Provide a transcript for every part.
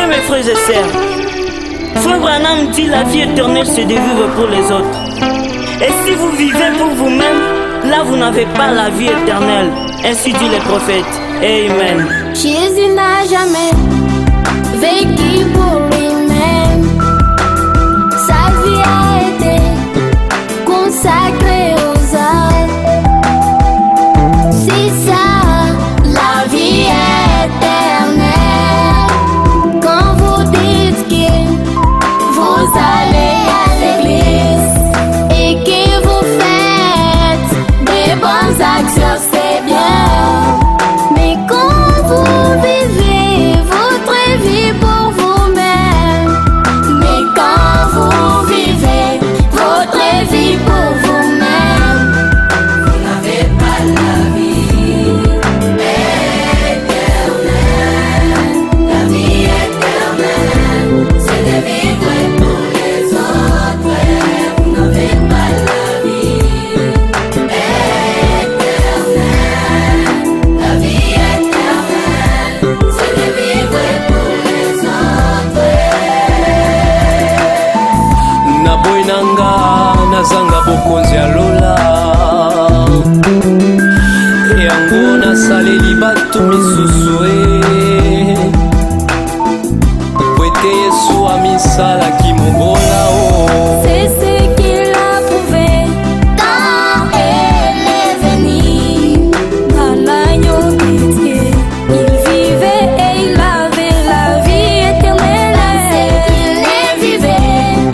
Bien mes frères et sœurs, Frère Branham dit la vie éternelle c'est de vivre pour les autres. Et si vous vivez pour vous-même, là vous n'avez pas la vie éternelle. Ainsi dit les prophètes. Amen. Jésus n'a jamais vécu pour lui-même. Sa vie a été consacrée aux autres. C'est ça, la vie éternelle. Quand vous dites que vous allez à l'église et que vous faites des bonnes actions, c'est bien. Mais quand vous vivez votre vie pour vous-même, mais quand vous vivez votre vie pour vous-même, vous n'avez pas la vie éternelle. La vie éternelle, c'est de vivre pour les autres. Vous n'avez pas la vie éternelle. La vie éternelle, c'est de vivre pour les autres. Naboinanga nazanga bokonzi ya lola yango nasaleli bato misusu kwete Yesu amisalaki mobola C'est ce qu'il a prouvé quand elle est venue dans l'agneau de Dieu. Il vivait et il avait la vie éternelle. C'est qu'il ne vivait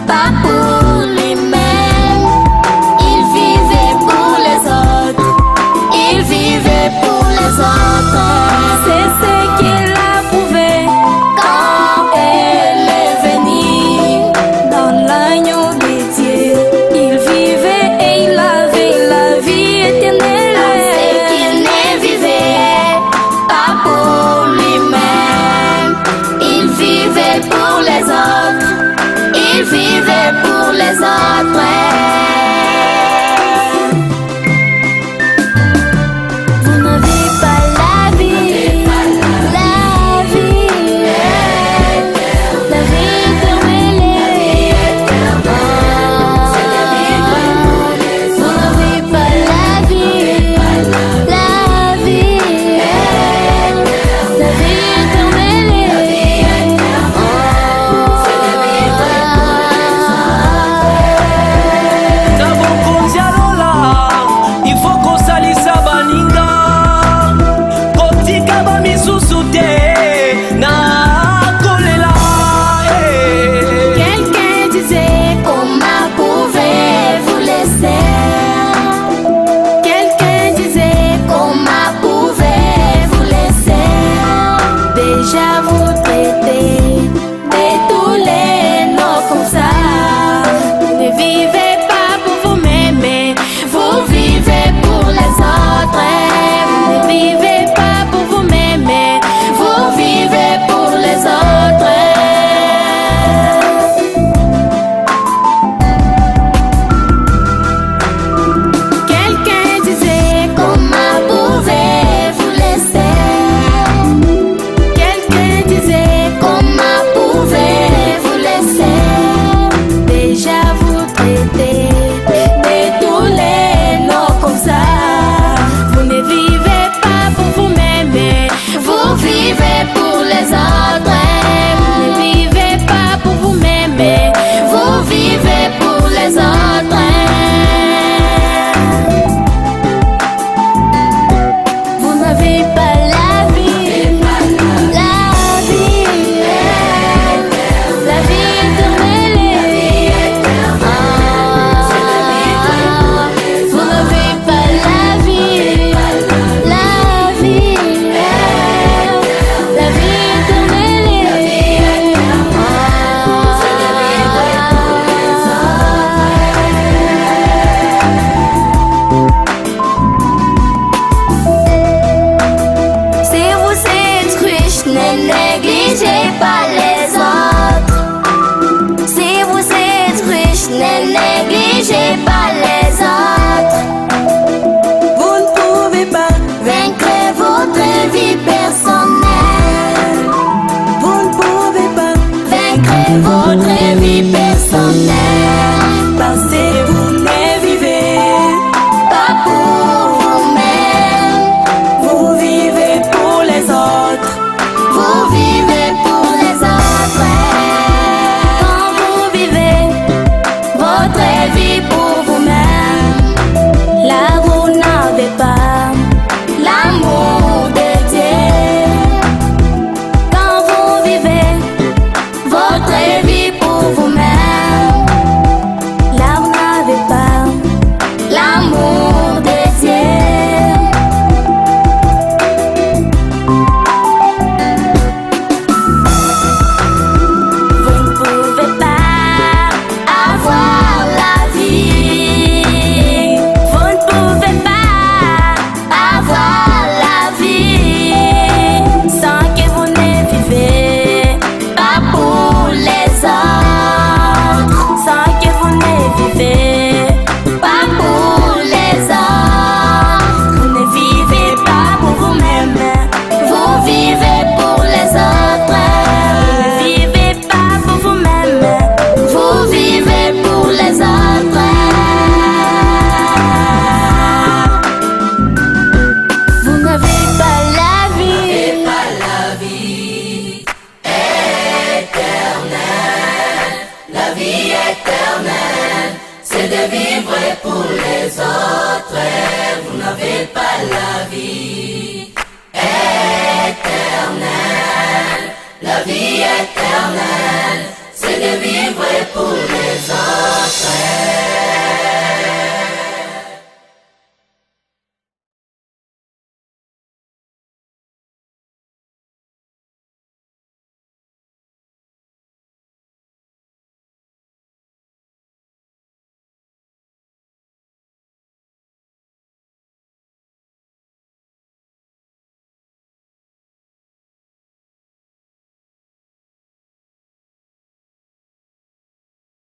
pas pour lui-même. Il vivait pour les autres. Il vivait pour les autres. C'est ce qu'il a prouvé quand elle est venue dans l'agneau de Dieu. Il vivait et il avait la vie éternelle. C'est qu'il ne vivait pas pour lui-même. Il vivait pour les autres. Il vivait pour les autres. Vous n'avez pas la vie, la vie, la vie éternelle. Vous n'avez pas la vie, la vie, la vie éternelle. na bokonzi ya lola ifo kosalisa baninga kotika bamisusu te na kolela Quelqu'un disait comment pouvez-vous laisser? Quelqu'un disait comment pouvez-vous laisser? Déjà vous traitez de tous les noms comme ça. Vous ne vivez pas pour vous-même, mais vous vivez pour les autres. Vous ne vivez pas pour vous-même, mais vous vivez pour les autres. Quelqu'un disait comment pouvez-vous laisser? Quelqu'un disait comment pouvez-vous laisser? Déjà vous traitez de tous les noms comme ça. Vous ne vivez pas pour vous-même, mais vous vivez pour les autres. Vous ne vivez pas pour vous-même, mais vous vivez pour les autres. Vous n'avez pas la vie, la vie, la vie éternelle. Vous n'avez pas la vie, la vie, la vie éternelle. Si vous êtes riche, ne négligez pas les autres. Si vous êtes riche, ne négligez pas les autres. Vous ne pouvez pas vaincre votre vie personnelle. Vous ne pouvez et pas la